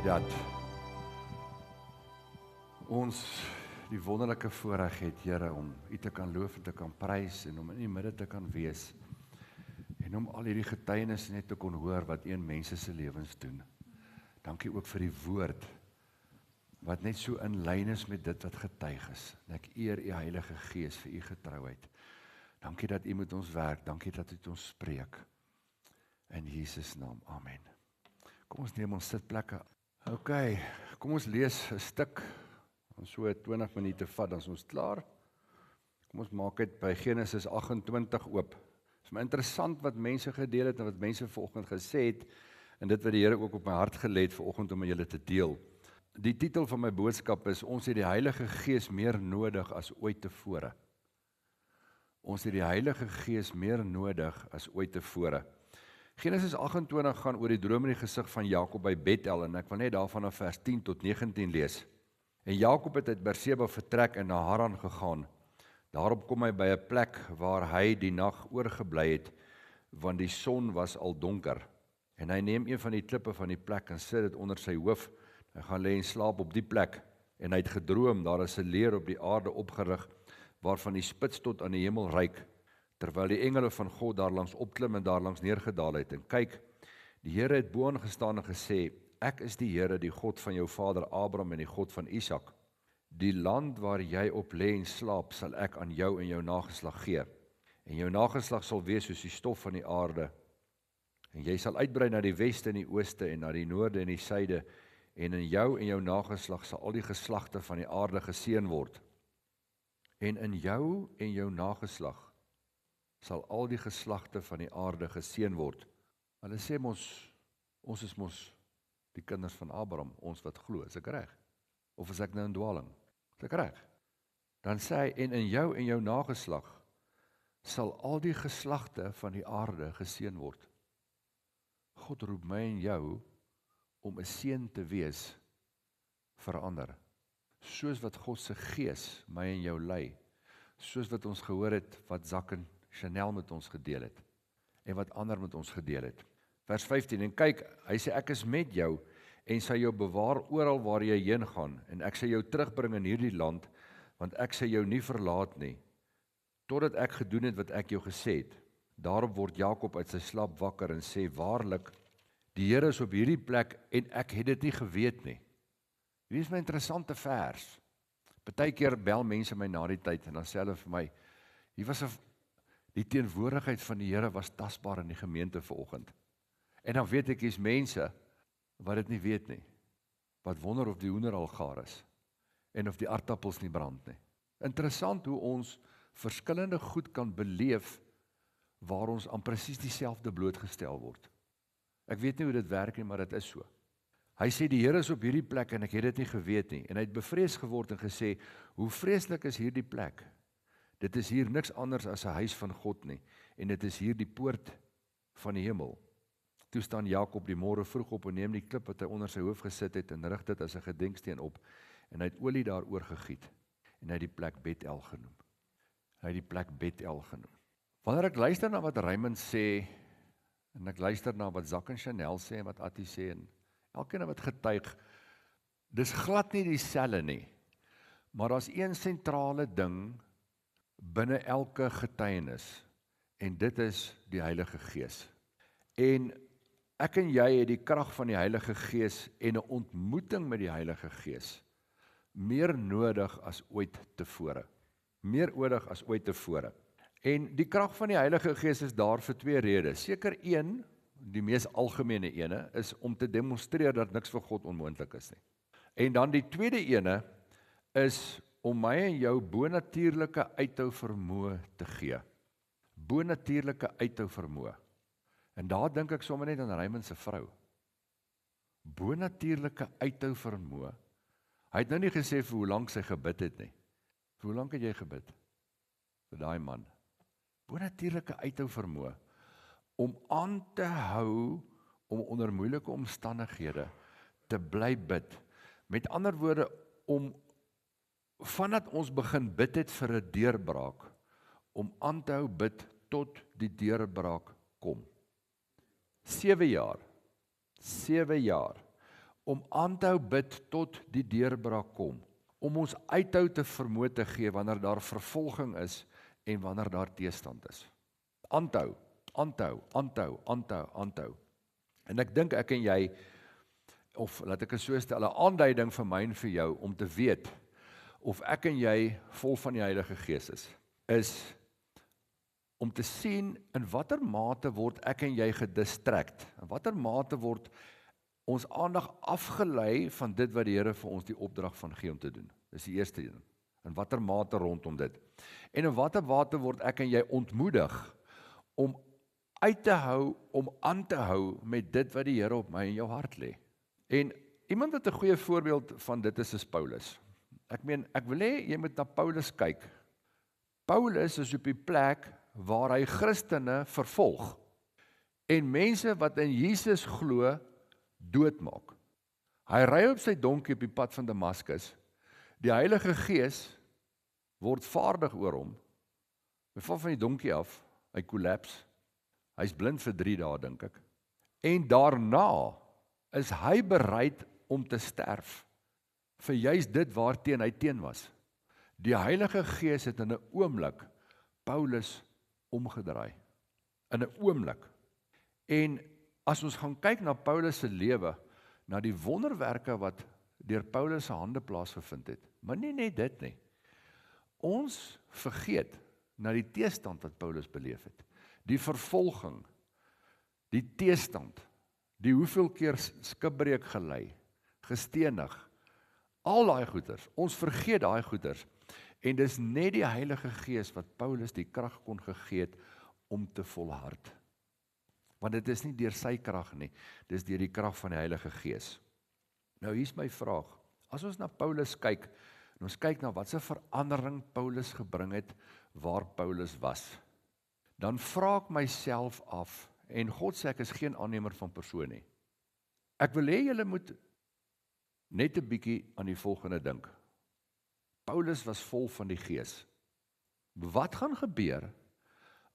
Dankie dat ons die wonderlike voorreg het, Here, om U te kan loof en te kan prys en om in die midde te kan wees en om al hierdie getuienisse net te kon hoor wat U in mense se lewens doen. Dankie ook vir die woord wat net so in lyn is met dit wat getuig is. En ek eer U Heilige Gees vir U getrouheid. Dankie dat U met ons werk, dankie dat U met ons spreek. In Jesus naam, amen. Kom ons neem ons sitplekke. OK, kom ons lees 'n stuk. Ons so 20 minute vat, dan is ons klaar. Kom ons maak dit by Genesis 28 oop. Het is maar interessant wat mense gedeel het en wat mense vanoggend gesê het en dit wat die Here ook op my hart gelê het vanoggend om met julle te deel. Die titel van my boodskap is: ons het die Heilige Gees meer nodig as ooit tevore. Ons het die Heilige Gees meer nodig as ooit tevore. Genesis 28 gaan oor die droom in die gesig van Jakob by Bethel en ek wil net daarvan af vers 10 tot 19 lees. En Jakob het uit Berseba vertrek en na Haran gegaan. Daarop kom hy by 'n plek waar hy die nag oorgebly het, want die son was al donker. En hy neem een van die klippe van die plek en sit dit onder sy hoof. Hy gaan lê en slaap op die plek. En hy het gedroom, daar is 'n leer op die aarde opgerig, waarvan die spits tot aan die hemel reik, terwyl die engele van God daarlangs opklim en daarlangs neergedaal het. En kyk, die Here het bo aangestaan en gesê: Ek is die Here, die God van jou vader Abraham en die God van Isak. Die land waar jy op lê en slaap, sal ek aan jou en jou nageslag gee. En jou nageslag sal wees soos die stof van die aarde. En jy sal uitbrei na die weste en die ooste en na die noorde en die suide. En in jou en jou nageslag sal al die geslagte van die aarde geseën word. En in jou en jou nageslag sal al die geslagte van die aarde geseën word. Hulle sê ons is mos die kinders van Abraham, ons wat glo, is ek reg? Of is ek nou in dwaling? Is ek reg? Dan sê hy, en in jou en jou nageslag sal al die geslagte van die aarde geseën word. God roep my en jou om 'n seën te wees vir ander. Soos wat God se Gees my en jou lei, soos wat ons gehoor het wat Zak en Chanel met ons gedeel het en wat ander met ons gedeel het. Vers 15, en kyk, hy sê ek is met jou en sal jou bewaar oral waar jy heen gaan en ek sal jou terugbring in hierdie land, want ek sal jou nie verlaat nie, totdat ek gedoen het wat ek jou gesê het. Daarop word Jakob uit sy slaap wakker en sê, waarlik, die Here is op hierdie plek en ek het dit nie geweet nie. Hierdie is my interessante vers. Partykeer bel mense my na die tyd en dan sê hulle vir my, die teenwoordigheid van die Here was tasbaar in die gemeente vanoggend. En dan weet ek, hier's mense wat dit nie weet nie, wat wonder of die hoender al gaar is, en of die aardappels nie brand nie. Interessant hoe ons verskillende goed kan beleef, waar ons aan presies dieselfde blootgestel word. Ek weet nie hoe dit werk nie, maar dit is so. Hy sê, die Here is op hierdie plek, en ek het dit nie geweet nie, en hy het bevrees geword en gesê, hoe vreeslik is hierdie plek? Dit is hier niks anders as 'n huis van God nie, en dit is hier die poort van die hemel. Toe staan Jakob die môre vroeg op en neem die klip wat hy onder sy hoof gesit het en rig dit as 'n gedenksteen op en hy het olie daaroor gegiet en hy het die plek Bethel genoem. Wanneer ek luister na wat Raymond sê en ek luister na wat Zak en Chanel sê en wat Attie sê en elkeen wat getuig, dis glad nie dieselfde nie, maar daar's een sentrale ding binne elke getuienis en dit is die Heilige Gees. En ek en jy het die krag van die Heilige Gees en 'n ontmoeting met die Heilige Gees meer nodig as ooit tevore. En die krag van die Heilige Gees is daar vir twee redes. Seker een, die mees algemene ene, is om te demonstreer dat niks vir God onmoontlik is nie. En dan die tweede ene is om my en jou bonatuurlike uithou vermoë te gee. Bonatuurlike uithou vermoë. En daar dink ek sommer net aan Raymond se vrou. Bonatuurlike uithou vermoë. Hy het nou nie gesê vir hoe lank sy gebid het nie. Vir hoe lank het jy gebid? Vir daai man. Bonatuurlike uithou vermoë. Om aan te hou, om onder moeilike omstandighede te bly bid. Met ander woorde, om vandat ons begin bid het vir 'n deurbraak, om aan te hou bid tot die deurbraak kom. 7 jaar. om aan te hou bid tot die deurbraak kom, om ons uithou te vermoë te gee wanneer daar vervolging is en wanneer daar teestand is. Aanhou, aanhou, aanhou, aanhou, aanhou. En ek dink ek en jy, of laat ek dit so stel, 'n aanduiding vir my en vir jou om te weet of ek en jy vol van die Heilige Gees is om te sien in watter mate word ek en jy gedistrakt, in watter mate word ons aandag afgelei van dit wat die Here vir ons die opdrag van gee om te doen. Dis die eerste ding. In watter mate rondom dit. En in watter mate word ek en jy ontmoedig om uit te hou, om aan te hou met dit wat die Here op my en jou hart lê. En iemand wat 'n goeie voorbeeld van dit is Paulus. Ek meen, ek wil hê jy moet na Paulus kyk. Paulus is op die plek waar hy Christene vervolg en mense wat in Jesus glo doodmaak. Hy ry op sy donkie op die pad van Damaskus. Die Heilige Gees word vaardig oor hom. Hy val van die donkie af, hy kollaps. Hy's blind vir 3 dae, dink ek. En daarna is hy bereid om te sterf vir juist dit waarteen hy teen was. Die Heilige Gees het in 'n oomblik Paulus omgedraai. In 'n oomblik. En as ons gaan kyk na Paulus se lewe, na die wonderwerke wat deur Paulus se hande plaasgevind het, maar nie net dit nie. Ons vergeet na die teestand wat Paulus beleef het. Die vervolging, die teestand, die hoeveel keer skipbreek gelei, gestenig, al daai goeters. Ons vergeet daai goeters. En dis net die Heilige Gees wat Paulus die krag kon gegee het om te volhard. Want dit is nie deur sy krag nie, dis deur die krag van die Heilige Gees. Nou hier's my vraag. As ons na Paulus kyk, en ons kyk na wat se verandering Paulus gebring het waar Paulus was, dan vra ek myself af, en God sê ek is geen aannemer van persoon nie. Ek wil hê julle moet net 'n bietjie aan die volgende dink. Paulus was vol van die Gees. Wat gaan gebeur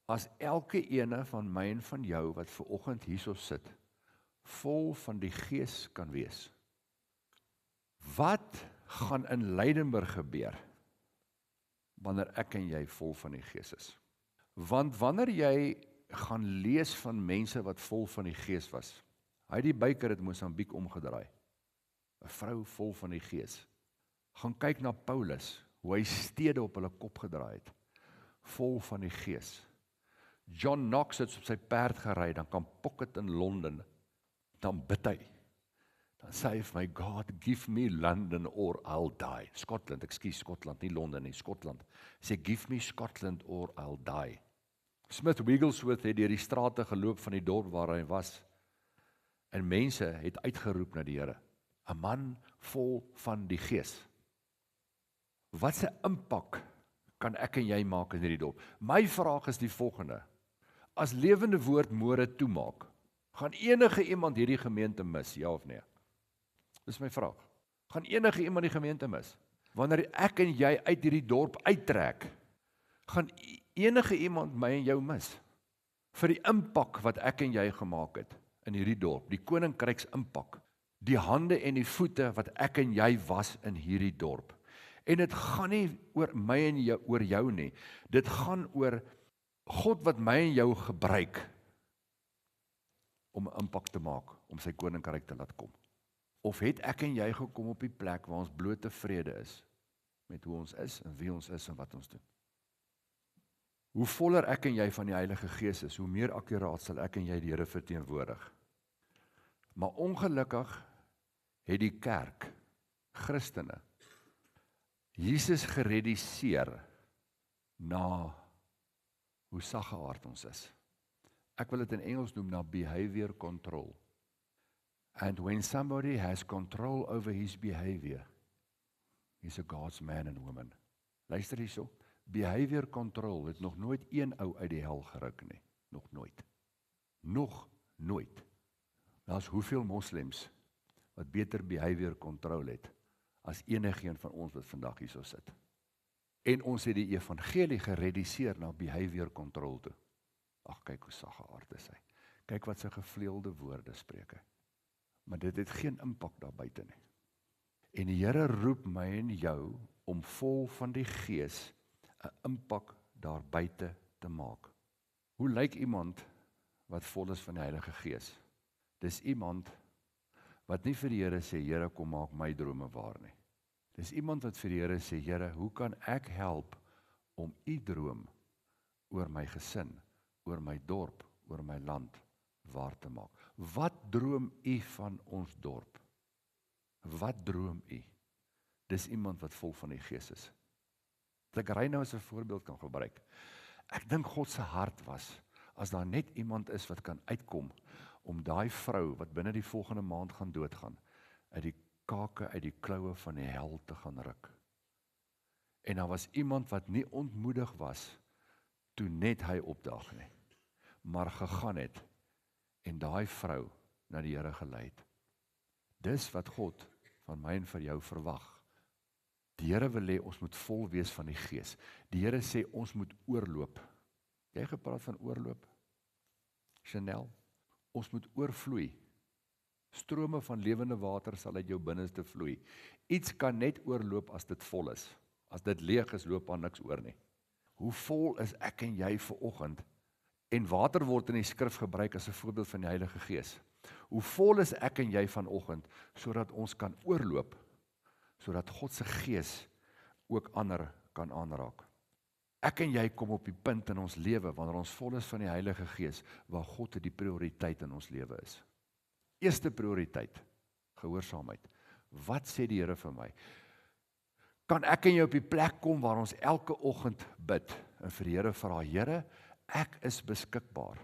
as elke ene van my en van jou wat ver oggend hierso sit, vol van die Gees kan wees? Wat gaan in Leidenburg gebeur wanneer ek en jy vol van die Gees is? Want wanneer jy gaan lees van mense wat vol van die Gees was, hy het die byker het Mosambiek omgedraai, 'n vrou vol van die Gees. Gaan kyk na Paulus, hoe hy stede op hulle kop gedraai het, vol van die Gees. John Knox het op sy perd gery, dan kan Pocket in Londen, dan bid hy. Dan sê hy vir my, God, give me London or I'll die. Skotland, Skotland, nie Londen nie, Skotland. Sê, give me Scotland or I'll die. Smith Wigglesworth het deur die strate geloop van die dorp waar hy was, en mense het uitgeroep na die Here. 'n Man vol van die Gees. Wat se impak kan ek en jy maak in hierdie dorp? My vraag is die volgende. As Lewende Woord môre toemaak, gaan enige iemand hierdie gemeente mis, ja of nee? Dis my vraag. Gaan enige iemand die gemeente mis? Wanneer ek en jy uit hierdie dorp uittrek, gaan enige iemand my en jou mis? Vir die impak wat ek en jy gemaak het in hierdie dorp, die koninkryks impak, die hande en die voete wat ek en jy was in hierdie dorp. En dit gaan nie oor my en jou, oor jou nie. Dit gaan oor God wat my en jou gebruik om 'n impak te maak, om sy koninkryk te laat kom. Of het ek en jy gekom op die plek waar ons bloot tevrede is met hoe ons is en wie ons is en wat ons doen? Hoe voller ek en jy van die Heilige Gees is, hoe meer akkuraat sal ek en jy die Here verteenwoordig. Maar ongelukkig het die kerk, Christene, Jesus gereduseer na hoe saggeaard ons is. Ek wil dit in Engels noem na behavior control. And when somebody has control over his behavior, he's a God's man and woman. Luister hierso, behavior control het nog nooit een ou uit die hel geruk nie. Nog nooit. Nog nooit. Daar's hoeveel moslems wat beter behavior control het as enigeen van ons wat vandag hierso sit. En ons het die evangelie gereduseer na behavior control toe. Ag, kyk hoe saggeaard is hy. Kyk wat sy gevleelde woorde spreek hy. maar dit het geen impak daar buite nie. En die Here roep my en jou om vol van die Gees 'n impak daar buite te maak. Hoe lyk iemand wat vol is van die Heilige Gees? Dis iemand wat nie vir die Here sê, Here, kom maak my drome waar nie. Dis iemand wat vir die Here sê, Here, hoe kan ek help om u droom oor my gesin, oor my dorp, oor my land waar te maak? Wat droom u van ons dorp? Wat droom u? Dis iemand wat vol van die Gees is. Dat ek nou as 'n voorbeeld kan gebruik. Ek dink God se hart was, as daar net iemand is wat kan uitkom, om daai vrou wat binne die volgende maand gaan doodgaan, uit die kake, uit die kloue van die hel te gaan ruk. En daar was iemand wat nie ontmoedig was, toe net hy opdaag nie, maar gegaan het, en daai vrou na die Here gelei het. Dis wat God van my en vir jou verwag. Die Here wil hê ons moet vol wees van die Gees. Die Here sê ons moet oorloop. Jy gepraat van oorloop? Chanel, ons moet oorvloei. Strome van lewende water sal uit jou binneste vloei. Iets kan net oorloop as dit vol is. As dit leeg is, loop daar niks oor nie. Hoe vol is ek en jy vanoggend? En water word in die skrif gebruik as 'n voorbeeld van die Heilige Gees. Hoe vol is ek en jy vanoggend, sodat ons kan oorloop, sodat God se Gees ook ander kan aanraak. Ek en jy kom op die punt in ons lewe, wanneer ons vol is van die Heilige Gees, waar God die prioriteit in ons lewe is. Eerste prioriteit, gehoorsaamheid. Wat sê die Here vir my? Kan ek en jy op die plek kom waar ons elke oggend bid en vir die Here vra, Here, ek is beskikbaar.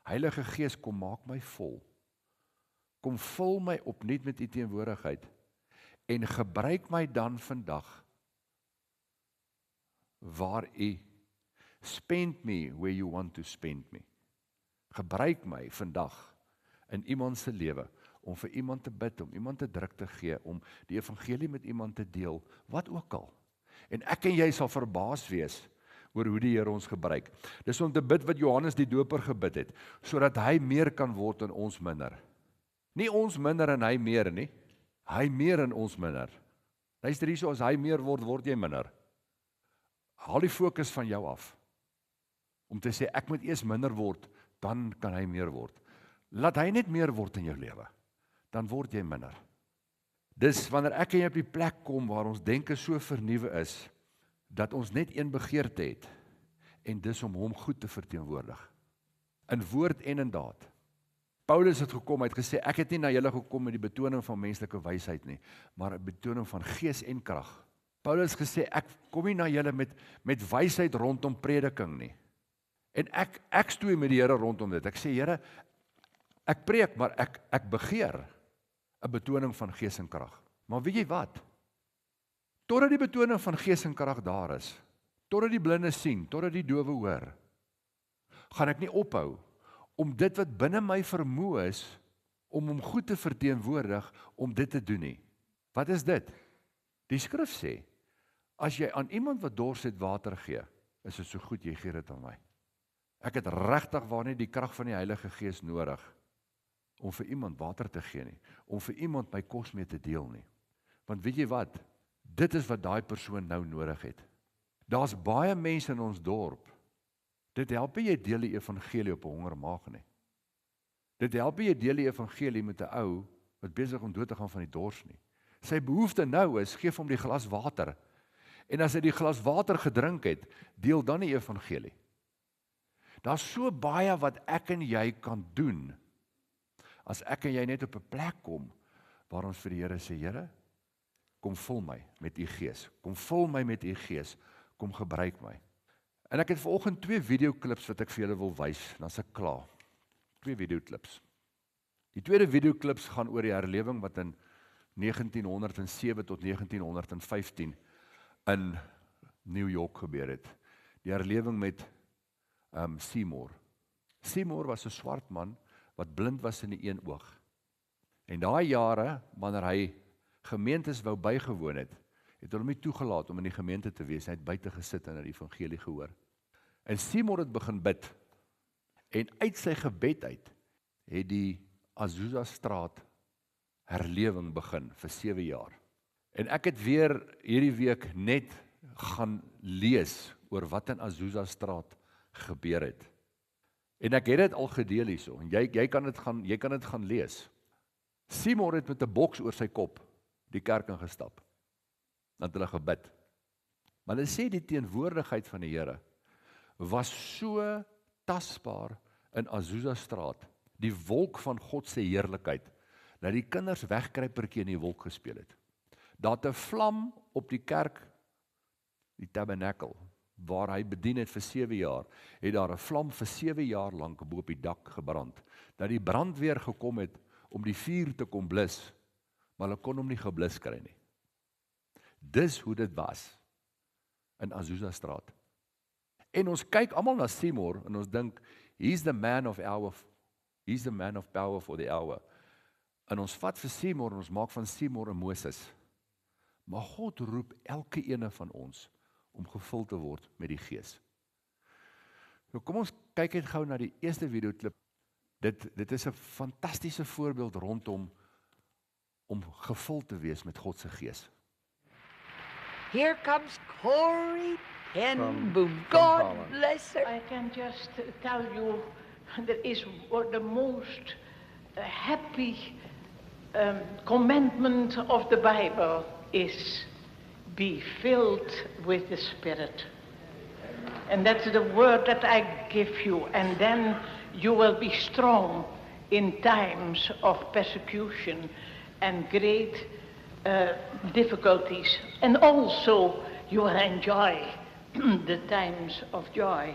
Heilige Gees, kom maak my vol. Kom vul my opnuut met u teenwoordigheid en gebruik my dan vandag waar u spend me where you want to spend me. Gebruik my vandag in iemand se lewe om vir iemand te bid, om iemand te druk te gee, om die evangelie met iemand te deel, wat ook al. En ek en jy sal verbaas wees oor hoe die Here ons gebruik. Dis om te bid wat Johannes die Doper gebid het, sodat hy meer kan word en ons minder. Nie ons minder en hy meer nie, hy meer en ons minder. Luister hierso, as hy meer word, word jy minder. Haal die fokus van jou af, om te sê, ek moet eers minder word, dan kan hy meer word. Laat hy net meer word in jou lewe, dan word jy minder. Dis wanneer ek en jy op die plek kom, waar ons denke so vernuwe is, dat ons net een begeerte het, en dis om hom goed te verteenwoordig, in woord en in daad. Paulus het gekom, hy het gesê, ek het nie na julle gekom met die betoning van menslike wysheid nie, maar 'n betoning van gees en krag. Paulus het gesê, ek kom nie na julle met wysheid rondom prediking nie. En ek stoei met die Here rondom dit. Ek sê, Here, ek preek, maar ek begeer 'n betoning van gees en krag. Maar weet jy wat? Totdat die betoning van gees en krag daar is, totdat die blinde sien, totdat die dowe hoor, gaan ek nie ophou om dit wat binne my vermoë is, om hom goed te verteenwoordig, om dit te doen nie. Wat is dit? Die skrif sê, as jy aan iemand wat dors het water gee, is dit so goed, jy gee dit aan my. Ek het regtig waar nie die krag van die Heilige Gees nodig, om vir iemand water te gee nie, om vir iemand my kos mee te deel nie. Want weet jy wat? Dit is wat daai persoon nou nodig het. Daar's baie mense in ons dorp. Dit help nie jy deel die evangelie op 'n honger maag nie. Dit help nie jy deel die evangelie met 'n ou wat besig om dood te gaan van die dors nie. Sy behoefte nou is, geef hom die glas water. En as hy die glas water gedrink het, deel dan die evangelie. Daar's so baie wat ek en jy kan doen, as ek en jy net op 'n plek kom, waar ons vir die Here sê, Here, kom vul my met u Gees, kom vul my met u Gees, kom gebruik my. En ek het vanoggend 2 videoklips wat ek vir julle wil wys, dan is ek klaar. 2 videoklips. Die tweede videoklips gaan oor die herlewing wat in 1907 tot 1915 in New York gebeur het. Die herlewing met Seymour. Seymour was 'n swart man wat blind was in die een oog. En daai jare, wanneer hy gemeentes wou bygewoon het hulle hom nie toegelaat om in die gemeente te wees. Hy het buite gesit en die evangelie gehoor. En Seymour het begin bid. En uit sy gebed uit het die Azusa straat herlewing begin vir 7 jaar. En ek het weer hierdie week net gaan lees oor wat in Azusa Straat gebeur het. En ek het dit al gedeel hierso, en jy kan dit gaan lees. Seymour het met 'n boks oor sy kop die kerk ingestap. Dan het hulle gebid. Maar hulle sê die teenwoordigheid van die Here was so tasbaar in Azusa Straat, die wolk van God se heerlikheid, dat die kinders wegkruipertjie in die wolk gespeel het. Daar het 'n vlam op die kerk, die tabernakel, waar hy bedien het vir 7 jaar, het daar 'n vlam vir 7 jaar lank bo op die dak gebrand. Dat die brandweer gekom het om die vuur te kom blus, maar hulle kon hom nie geblus kry nie. Dis hoe dit was in Azusa Straat. En ons kyk almal na Seymour en ons dink, he's the man of power for the hour. En ons vat vir Seymour en ons maak van Seymour 'n Moses. Maar God roep elke ene van ons om gevul te word met die Gees. Nou kom ons kyk net gou na die eerste videoklip. Dit is 'n fantastiese voorbeeld rondom om gevul te wees met God se Gees. Here comes Corey Penboom. God bless her. I can just tell you there is the most happy commandment of the Bible is be filled with the Spirit. And that's the word that I give you. And then you will be strong in times of persecution and great difficulties. And also you will enjoy the times of joy.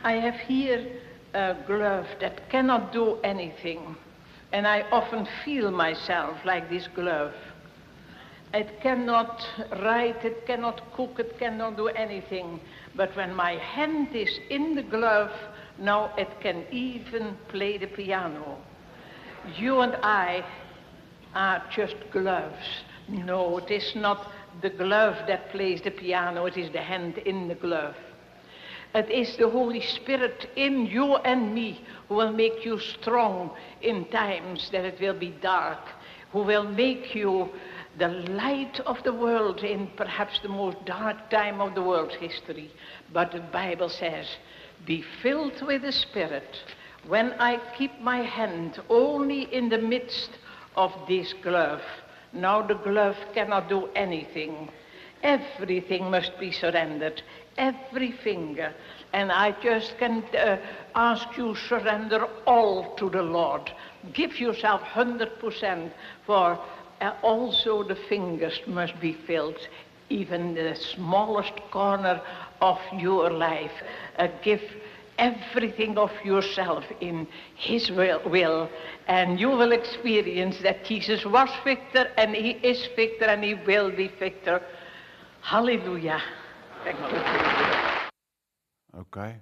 I have here a glove that cannot do anything. And I often feel myself like this glove. It cannot write, it cannot cook, it cannot do anything. But when my hand is in the glove, now it can even play the piano. You and I are just gloves. No, it is not the glove that plays the piano, it is the hand in the glove. It is the Holy Spirit in you and me who will make you strong in times that it will be dark, who will make you the light of the world in perhaps the most dark time of the world's history. But the Bible says, be filled with the Spirit. When I keep my hand only in the midst of this glove, now the glove cannot do anything. Everything must be surrendered, every finger. And I just can ask you, surrender all to the Lord. Give yourself 100%, for also the fingers must be filled, even the smallest corner of your life. Give everything of yourself in His will, and you will experience that Jesus was victor, and He is victor, and He will be victor. Hallelujah. Okay.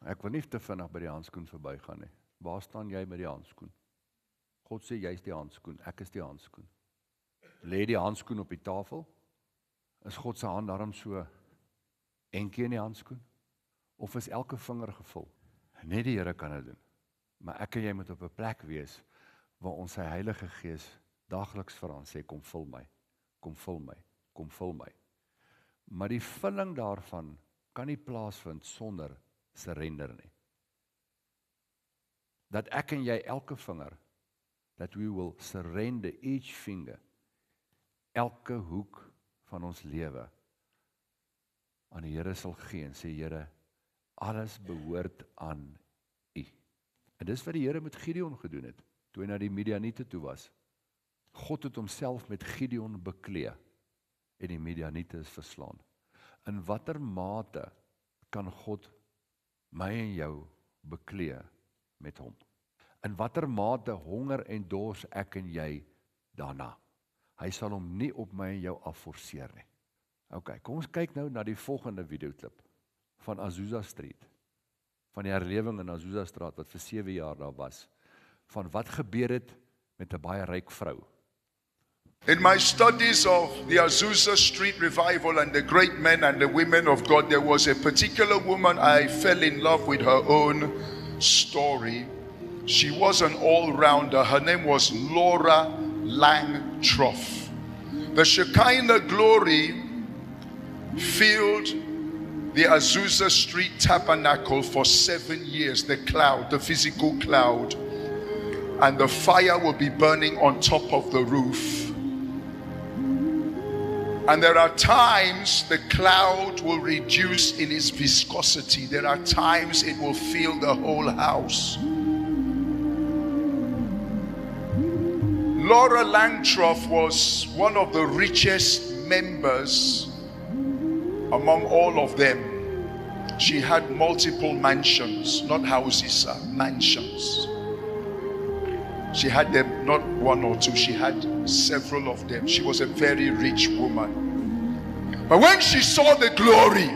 Ek wil nie te vinnig by die handskoen verbygaan nie. Waar staan jy met die handskoen? God sê jy is die handskoen, ek is die handskoen. Lê die handskoen op die tafel? Is God se hand daarom so enkie in die handskoen? Of is elke vinger gevul? Net die Here kan dit doen. Maar ek en jy moet op 'n plek wees waar ons sy Heilige Gees dagliks vir ons sê, kom vul my, kom vul my, kom vul my. Maar die vulling daarvan kan nie plaasvind sonder surrender nie. Dat ek en jy elke vinger, that we will surrender each finger, elke hoek van ons lewe aan die Here sal gee en sê, Here, alles behoort aan U. En dis wat die Here met Gideon gedoen het, toe hy na die Midianiete toe was. God het homself met Gideon beklee, en die Midianiete is verslaan. In watter mate kan God my en jou beklee met hom? In watter mate honger en dors ek en jy daarna? Hy sal hom nie op my en jou afforceer nie. Ok, kom ons kyk nou na die volgende videoklip van Azusa Street, van die herlewing in Azusa Straat, wat vir 7 jaar daar was, van wat gebeur het met 'n baie ryk vrou. In my studies of the Azusa Street revival and the great men and the women of God, there was a particular woman I fell in love with her own story. She was an all-rounder. Her name was Laura Langtroff. The Shekinah glory filled the Azusa Street Tabernacle for 7 years. The cloud, the physical cloud, and the fire will be burning on top of the roof. And there are times the cloud will reduce in its viscosity. There are times it will fill the whole house. Laura Langtroff was one of the richest members among all of them. She had multiple mansions, not houses, mansions. She had them not one or two, she had several of them. She was a very rich woman. But when she saw the glory,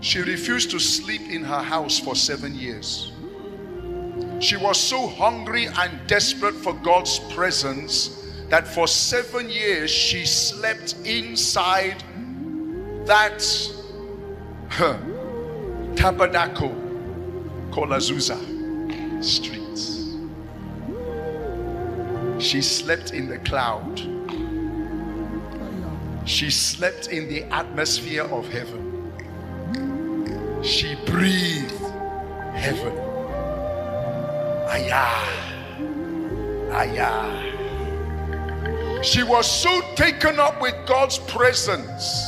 she refused to sleep in her house for 7 years. She was so hungry and desperate for God's presence that for 7 years she slept inside that tabernacle called Azusa Street. She slept in the cloud. She slept in the atmosphere of heaven. She breathed heaven. Ayah. Ayah. She was so taken up with God's presence.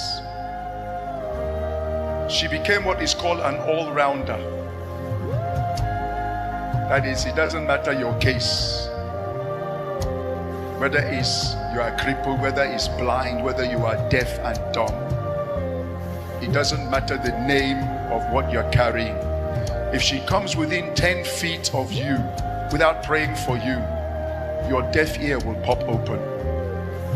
She became what is called an all-rounder. That is, it doesn't matter your case. Whether it's you are crippled, whether it's blind, whether you are deaf and dumb. It doesn't matter the name of what you're carrying. If she comes within 10 feet of you without praying for you, your deaf ear will pop open.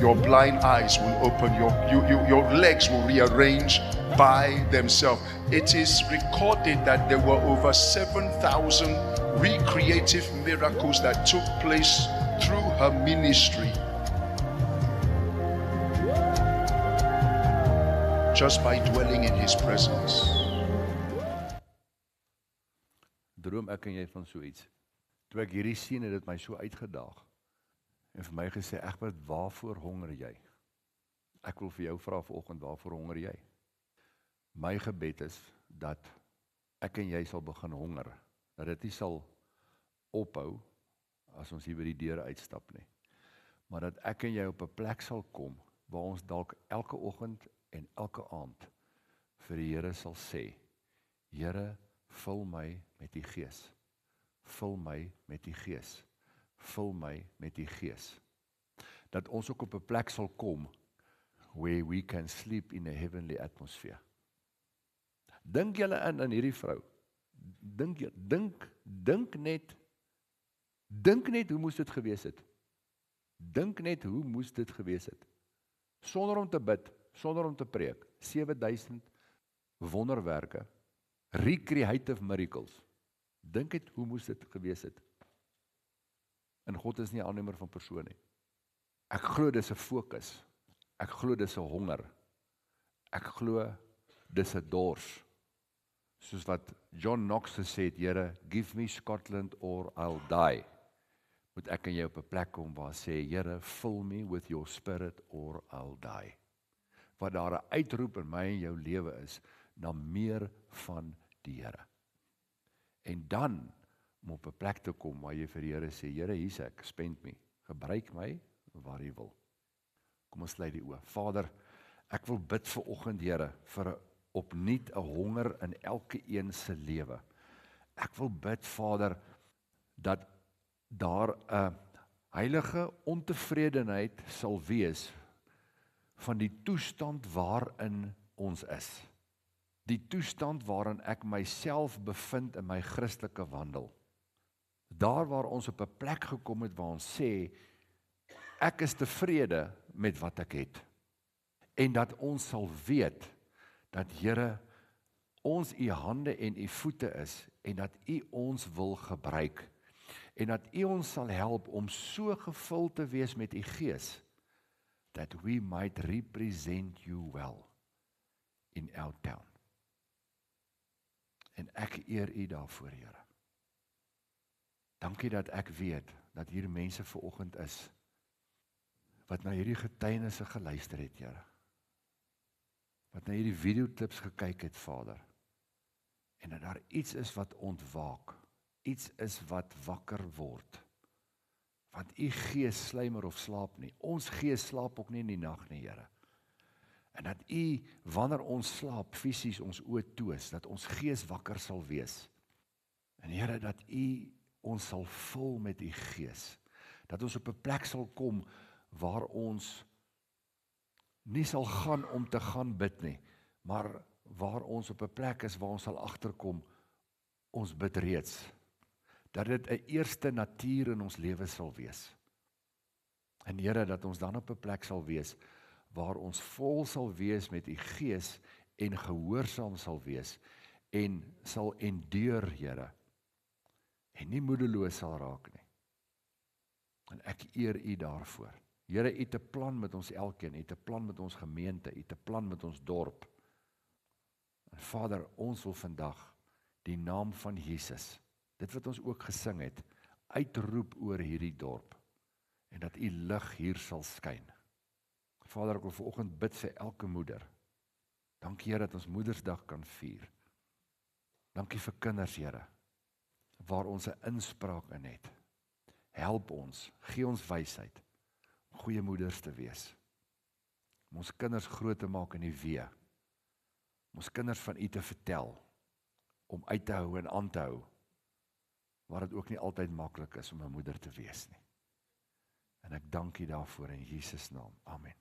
Your blind eyes will open. Your legs will rearrange by themselves. It is recorded that there were over 7,000 recreative miracles that took place through her ministry, just by dwelling in his presence. Droom ek en jy van so iets. Toe ek hierdie sien, het dit my so uitgedaag. En vir my gesê, Egbert, waarvoor honger jy? Ek wil vir jou vra vanoggend, waarvoor honger jy? My gebed is dat ek en jy sal begin honger. Dat dit nie sal ophou as ons hier by die deure uitstap nie. Maar dat ek en jy op 'n plek sal kom waar ons dalk elke oggend en elke aand vir die Here sal sê, Here, vul my met die Gees. Vul my met die Gees. Vul my met die Gees. Dat ons ook op 'n plek sal kom where we can sleep in a heavenly atmosphere. Dink julle in hierdie vrou. Dink net hoe moes dit gewees het. Dink net hoe moes dit gewees het. Sonder om te bid, sonder om te preek. 7000 wonderwerke, recreative miracles. Dink net hoe moes dit gewees het. En God is nie 'n aannemer van persoon nie. Ek glo dis 'n fokus. Ek glo dis 'n honger. Ek glo dis 'n dors. Soos wat John Knox gesê het, Here, give me Scotland or I'll die. Moet ek en jy op 'n plek kom waar sê, Here, fill me with your spirit or I'll die. Wat daar 'n uitroep in my en jou lewe is, na meer van die Here. En dan, om op 'n plek te kom waar jy vir die Here sê, Here, hier's ek, spend me, gebruik my waar jy wil. Kom ons sluit die oë. Vader, ek wil bid vir oggend, Here, vir opnuut 'n honger in elke een se lewe. Ek wil bid, Vader, dat daar 'n heilige ontevredenheid sal wees van die toestand waarin ons is. Die toestand waarin ek myself bevind in my Christelike wandel. Daar waar ons op 'n plek gekom het waar ons sê, ek is tevrede met wat ek het. En dat ons sal weet, dat Here, ons u hande en u voete is, en dat u ons wil gebruik, en dat u ons sal help om so gevul te wees met u Gees, that we might represent you well in our town. En ek eer u daarvoor, Here. Dankie dat ek weet, dat hier mense vanoggend is, wat na hierdie getuienisse geluister het, Here. Wat na hierdie videoklips gekyk het, Vader. En dat daar iets is wat ontwaak, iets is wat wakker word. Want u gees sluimer of slaap nie. Ons gees slaap ook nie in die nag nie, Here. En dat u, wanneer ons slaap, fisies ons oë toe is, dat ons gees wakker sal wees. En Here, dat u ons sal vul met u gees. Dat ons op 'n plek sal kom waar ons nie sal gaan om te gaan bid nie, maar waar ons op 'n plek is waar ons sal agterkom, ons bid reeds. Dat dit 'n eerste natuur in ons lewe sal wees. En Here, dat ons dan op 'n plek sal wees waar ons vol sal wees met u gees en gehoorsaam sal wees en sal endure, Here, en nie moedeloos sal raak nie. En ek eer u daarvoor. Here, u het 'n plan met ons elkeen, u het 'n plan met ons gemeente, u het 'n plan met ons dorp. En Vader, ons wil vandag die naam van Jesus, dit wat ons ook gesing het, uitroep oor hierdie dorp, en dat u lig hier sal skyn. Vader, ek wil vanoggend bid vir elke moeder. Dankie, Here, dat ons Moedersdag kan vier. Dankie vir kinders, Here, waar ons 'n inspraak in het. Help ons, gee ons wysheid, om goeie moeders te wees. Om ons kinders groot te maak in die wee. Om ons kinders van u te vertel, om uit te hou en aan te hou, waar dit ook nie altyd maklik is om 'n moeder te wees nie. En ek dank u daarvoor in Jesus naam. Amen.